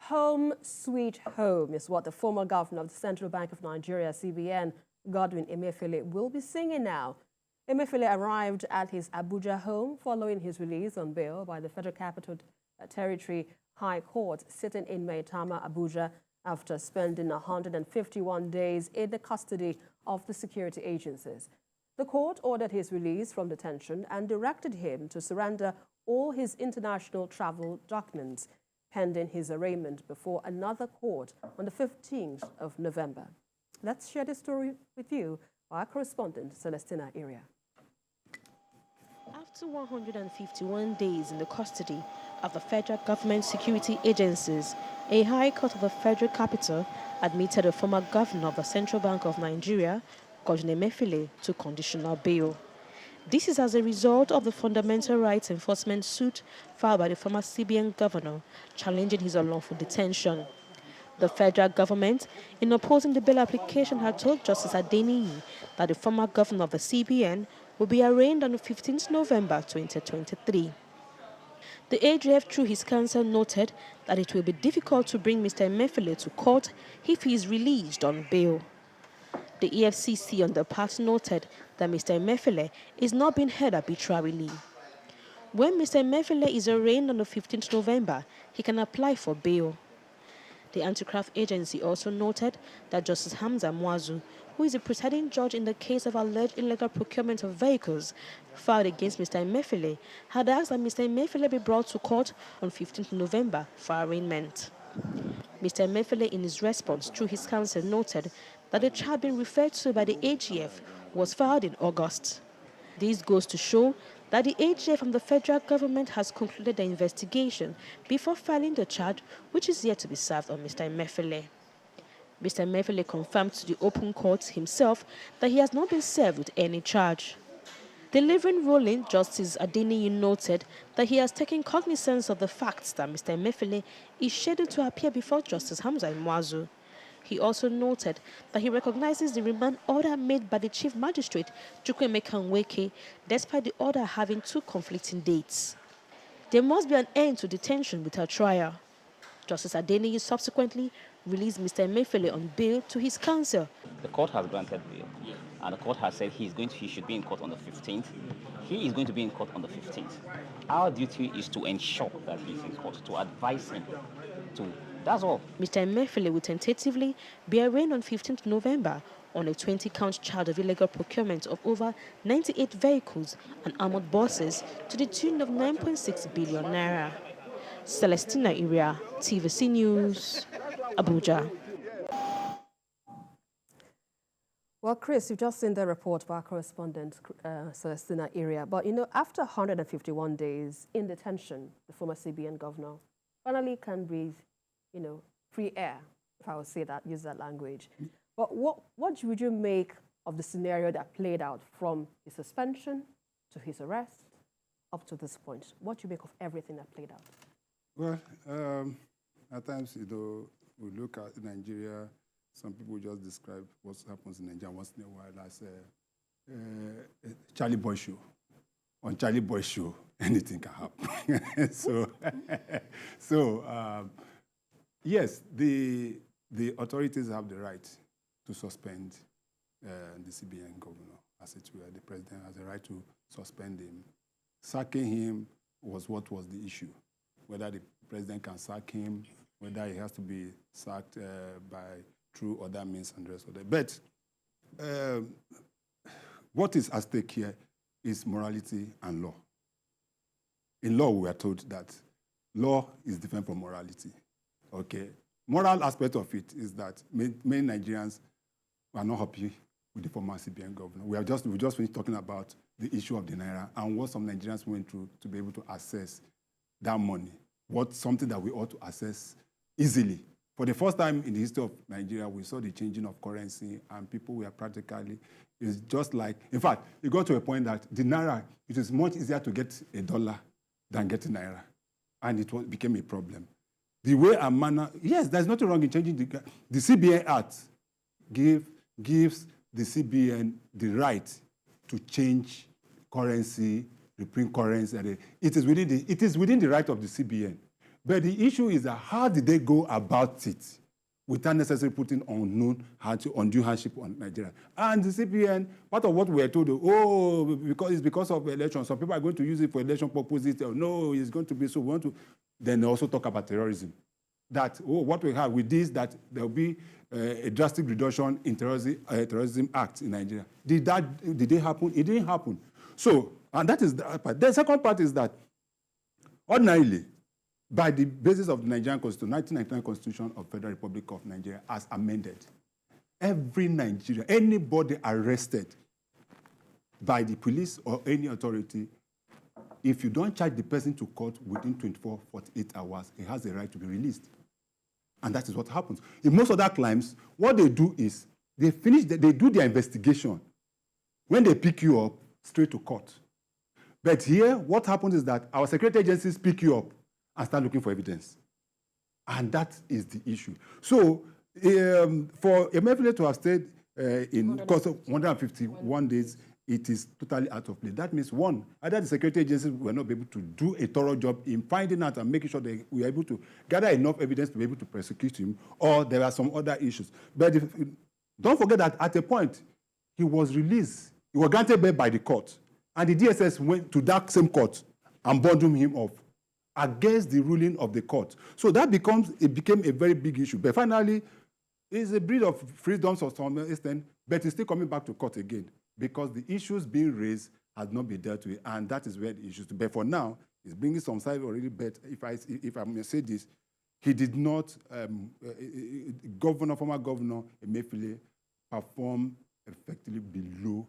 Home sweet home is what the former governor of the Central Bank of Nigeria, CBN, Godwin Emfiele, will be singing now. Emefiele arrived at his Abuja home following his release on bail by the Federal Capital Territory High Court sitting in Maitama, Abuja, after spending 151 days in the custody of the security agencies. The court ordered his release from detention and directed him to surrender all his international travel documents, pending his arraignment before another court on the 15th of November. Let's share this story with you, our correspondent, Celestina Iria. After 151 days in the custody of the federal government security agencies, a high court of the federal capital admitted the former governor of the Central Bank of Nigeria, Godwin Emfiele, to conditional bail. This is as a result of the fundamental rights enforcement suit filed by the former CBN governor challenging his unlawful detention. The federal government, in opposing the bail application, had told Justice Adeniyi that the former governor of the CBN will be arraigned on the 15th November 2023. The AGF, through his counsel, noted that it will be difficult to bring Mr. Emefiele to court if he is released on bail. The EFCC on the part noted that Mr. Emefiele is not being held arbitrarily. When Mr. Emefiele is arraigned on the 15th November, he can apply for bail. The anti-graft agency also noted that Justice Hamza Mwazu, who is the presiding judge in the case of alleged illegal procurement of vehicles filed against Mr. Emefiele, had asked that Mr. Emefiele be brought to court on 15th November for arraignment. Mr. Emefiele, in his response through his counsel, noted that the charge being referred to by the AGF was filed in August. This goes to show that the AGF and the federal government has concluded the investigation before filing the charge, which is yet to be served on Mr. Emefiele. Mr. Emefiele confirmed to the open court himself that he has not been served with any charge. Delivering ruling, Justice Adeniyi noted that he has taken cognizance of the facts that Mr. Emefiele is scheduled to appear before Justice Hamza Mwazu. He also noted that he recognizes the remand order made by the Chief Magistrate, Chukwuemeka Nweke, despite the order having two conflicting dates. There must be an end to detention without trial. Justice Adeniyi subsequently released Mr. Emefiele on bail to his counsel. The court has granted bail, and the court has said he should be in court on the 15th. He is going to be in court on the 15th. Our duty is to ensure that he is in court, to advise him to. That's all. Mr. Emefiele will tentatively be arraigned on 15th November on a 20-count charge of illegal procurement of over 98 vehicles and armored buses to the tune of 9.6 billion naira. Celestina Iria, TVC News, Abuja. Well, Chris, you've just seen the report by our correspondent, Celestina Iria. But, you know, after 151 days in detention, the former CBN governor finally can breathe, you know, free air, if I would say that, use that language. But what would you make of the scenario that played out from his suspension to his arrest up to this point? What do you make of everything that played out? Well, at times, you know, we look at Nigeria, some people just describe what happens in Nigeria once in a while as a Charlie Boy show. On Charlie Boy show, anything can happen. Yes, the authorities have the right to suspend the CBN governor, as it were. The president has the right to suspend him. Sacking him was what was the issue, whether the president can sack him, whether he has to be sacked through other means and the rest of that. But what is at stake here is morality and law. In law, we are told that law is different from morality. Okay, moral aspect of it is that many Nigerians are not happy with the former CBN governor. We just finished talking about the issue of the naira and what some Nigerians went through to be able to access that money. Something that we ought to access easily. For the first time in the history of Nigeria, we saw the changing of currency, and people were practically, it's just like, in fact, it got to a point that the naira, it is much easier to get a dollar than getting naira, and it became a problem. The way and manner, yes, there's nothing wrong in changing the CBN Act gives the CBN the right to change currency, reprint currency. It is within the right of the CBN. But the issue is that how did they go about it without necessarily putting undue hardship on Nigeria? And the CBN, part of what we were told, it's because of elections. Some people are going to use it for election purposes. No, it's going to be so. We want to. Then they also talk about terrorism. That, what we have with this, that there will be a drastic reduction in terrorism acts in Nigeria. Did it happen? It didn't happen. So, and that is the part. The second part is that ordinarily, by the basis of the Nigerian Constitution, 1999 Constitution of Federal Republic of Nigeria, as amended, every Nigerian, anybody arrested by the police or any authority, if you don't charge the person to court within 24, 48 hours, he has the right to be released. And that is what happens. In most other crimes, what they do is they do their investigation. When they pick you up, straight to court. But here, what happens is that our security agencies pick you up and start looking for evidence. And that is the issue. So, for Emefiele to have stayed in course of 151 days, it is totally out of place. That means, one, either the security agencies were not able to do a thorough job in finding out and making sure that we are able to gather enough evidence to be able to prosecute him, or there are some other issues. But don't forget that at a point, he was released. He was granted bail by the court. And the DSS went to that same court and bundled him off against the ruling of the court. So that became a very big issue. But finally, it's a breed of freedoms of some extent, but it's still coming back to court again, because the issues being raised has not been dealt with, and that is where the issues. But for now, it's bringing some side already. But if I may say this, he did not, former governor Emefiele, perform effectively below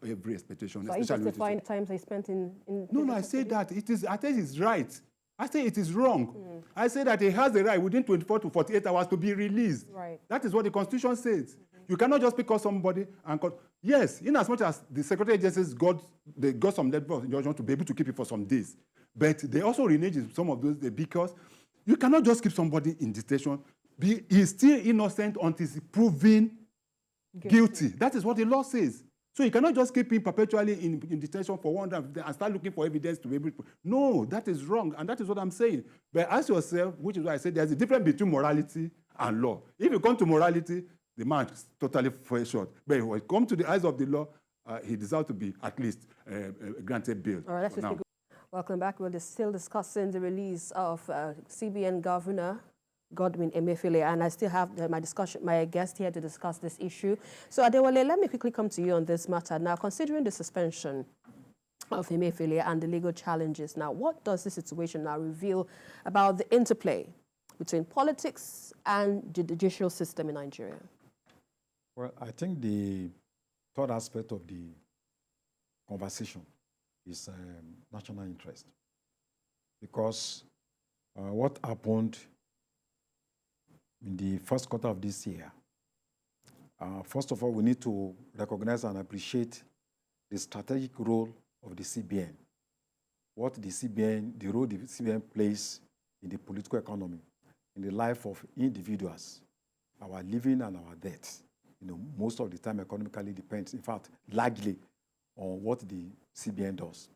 every expectation. So are you justifying the times they spent in No, I say that I think it's right. I say it is wrong. I say that he has the right within 24 to 48 hours to be released. Right. That is what the Constitution says. You cannot just pick up somebody and yes, in as much as the security agencies got some level of injunction to be able to keep it for some days, but they also reneged some of those days, because you cannot just keep somebody in detention. He is still innocent until he's proven guilty. That is what the law says. So you cannot just keep him perpetually in detention for 100 and start looking for evidence to be able to. No, that is wrong, and that is what I'm saying. But ask yourself, which is why I said there's a difference between morality and law. If you come to morality, the man is totally falls short. But when it comes to the eyes of the law, he deserves to be at least granted bail. All right, let's just take welcome back. We're still discussing the release of CBN Governor Godwin Emfiele, and I still have my guest here to discuss this issue. So Adewale, let me quickly come to you on this matter. Now, considering the suspension of Emefiele and the legal challenges, now, what does this situation now reveal about the interplay between politics and the judicial system in Nigeria? Well, I think the third aspect of the conversation is national interest. Because what happened in the first quarter of this year, first of all, we need to recognize and appreciate the strategic role of the CBN. The role the CBN plays in the political economy, in the life of individuals, our living and our death. Most of the time economically depends, in fact, largely on what the CBN does.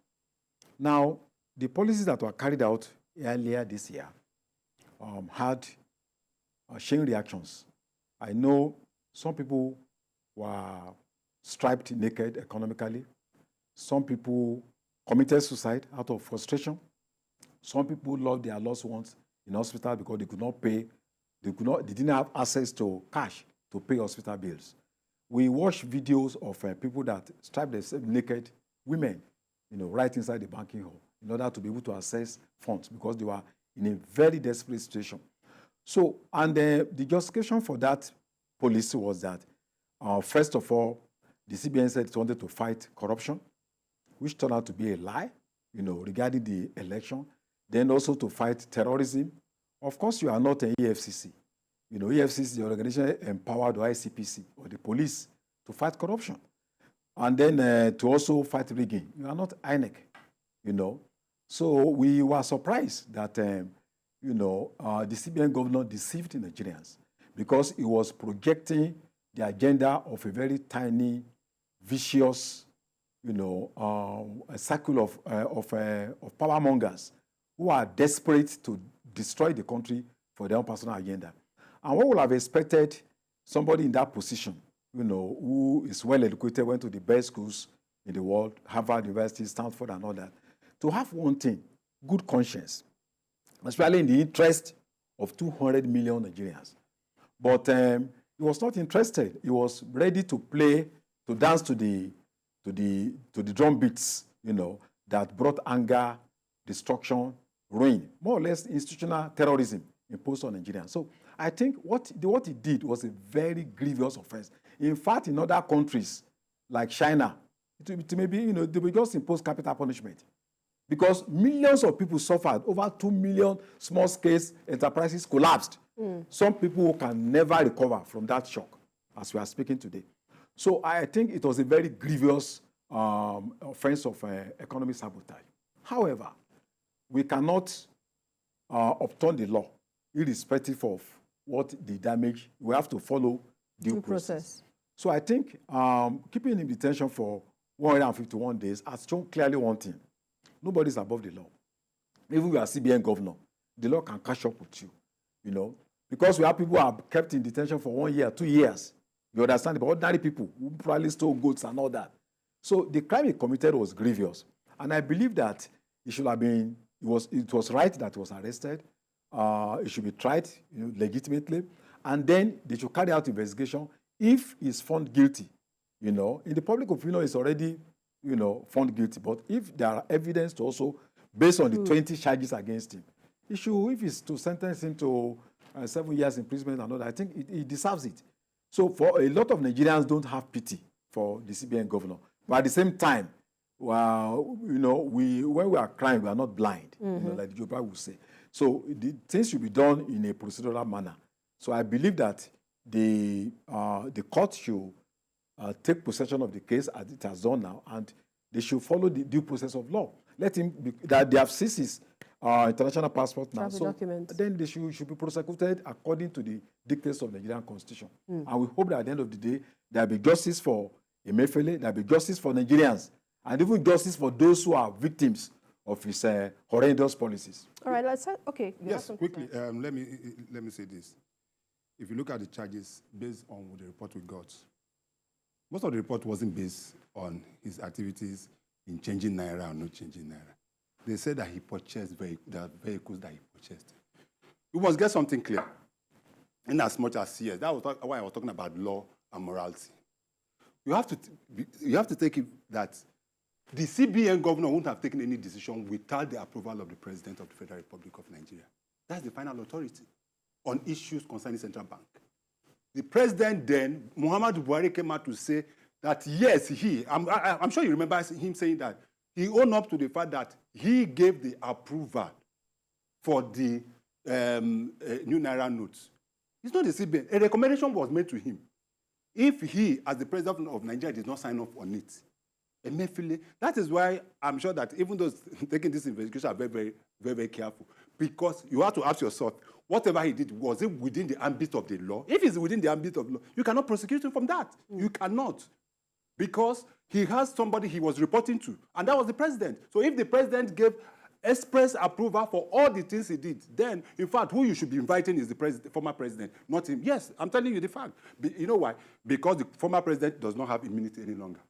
Now, the policies that were carried out earlier this year had chain reactions. I know some people were stripped naked economically. Some people committed suicide out of frustration. Some people lost their loved ones in hospital because they could not pay. They didn't have access to cash to pay hospital bills. We watched videos of people that stripped themselves naked, women, right inside the banking hall, in order to be able to access funds because they were in a very desperate situation. So, and the justification for that policy was that, first of all, the CBN said it wanted to fight corruption, which turned out to be a lie, regarding the election. Then also to fight terrorism. Of course, you are not an EFCC. EFCC is the organization empowered by ICPC or the police to fight corruption. And then to also fight rigging. You are not INEC, So we were surprised that, the CBN governor deceived Nigerians because he was projecting the agenda of a very tiny, vicious, a circle of power mongers who are desperate to destroy the country for their own personal agenda. And what would have expected somebody in that position, who is well educated, went to the best schools in the world, Harvard University, Stanford, and all that, to have one thing, good conscience, especially in the interest of 200 million Nigerians. But he was not interested. He was ready to dance to the drum beats, that brought anger, destruction, ruin, more or less institutional terrorism imposed on Nigerians. So I think what he did was a very grievous offense. In fact, in other countries like China, it may be, they will just impose capital punishment because millions of people suffered. Over 2 million small-scale enterprises collapsed. Some people can never recover from that shock, as we are speaking today. So I think it was a very grievous offense of economic sabotage. However, we cannot upturn the law, irrespective of what the damage. We have to follow due process. So I think keeping him in detention for 151 days has shown clearly one thing. Nobody is above the law. Even if you are CBN governor, the law can catch up with you, because we have people who are kept in detention for 1 year, 2 years. You understand? But ordinary people who probably stole goods and all that. So the crime he committed was grievous. And I believe that it should have been, it was right that he was arrested. It should be tried legitimately. And then they should carry out investigation. If he's found guilty, in the public opinion, he's already, found guilty. But if there are evidence to also, based on the 20 charges against him, if it's to sentence him to 7 years imprisonment and all that, I think he deserves it. So for a lot of Nigerians don't have pity for the CBN governor. But at the same time, when we are crying, we are not blind, like the Yoruba would say. So the things should be done in a procedural manner. So I believe that the court should take possession of the case as it has done now, and they should follow the due process of law. Let him that they have seized his international passport now, so then they should be prosecuted according to the dictates of the Nigerian Constitution. And we hope that at the end of the day, there will be justice for Emefiele, there will be justice for Nigerians, and even justice for those who are victims of his horrendous policies. All right, let's okay. Yes, quickly. Let me say this. If you look at the charges based on the report we got, most of the report wasn't based on his activities in changing naira or not changing naira. They said that he purchased the vehicles that he purchased. We must get something clear. In as much as yes, that was why I was talking about law and morality. You have to take it that the CBN governor wouldn't have taken any decision without the approval of the President of the Federal Republic of Nigeria. That's the final authority on issues concerning central bank. The president then, Muhammadu Buhari, came out to say that yes, I'm sure you remember him saying that he owned up to the fact that he gave the approval for the new naira notes. It's not the CBN. A recommendation was made to him. If he, as the president of Nigeria, did not sign off on it, Emefiele, that is why I'm sure that even those taking this investigation are very, very, very, very careful. Because you have to ask yourself, whatever he did, was it within the ambit of the law? If it's within the ambit of the law, you cannot prosecute him from that. You cannot. Because he has somebody he was reporting to, and that was the president. So if the president gave express approval for all the things he did, then, in fact, who you should be inviting is the former president, not him. Yes, I'm telling you the fact. You know why? Because the former president does not have immunity any longer.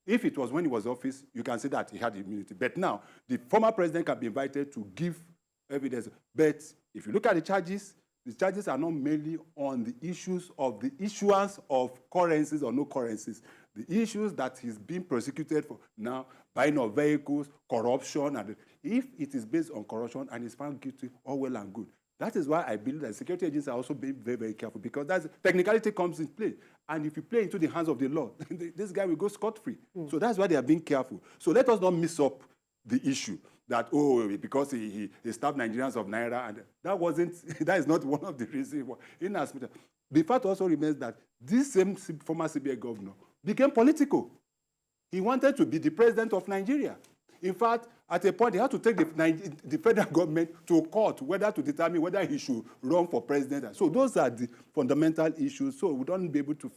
If it was when he was in office, you can say that he had immunity. But now, the former president can be invited to give evidence. But if you look at the charges are not mainly on the issues of the issuance of currencies or no currencies. The issues that he's being prosecuted for now, buying of vehicles, corruption, and if it is based on corruption and is found guilty, all well and good. That is why I believe that security agencies are also being very, very careful, because that's technicality comes in play. And if you play into the hands of the law, this guy will go scot-free. So that's why they are being careful. So let us not mix up the issue that, because he stabbed Nigerians of naira, and that is not one of the reasons. The fact also remains that this same former CBN governor became political. He wanted to be the president of Nigeria. In fact, at a point, he had to take the federal government to court whether to determine whether he should run for president. So those are the fundamental issues. So we don't be able to...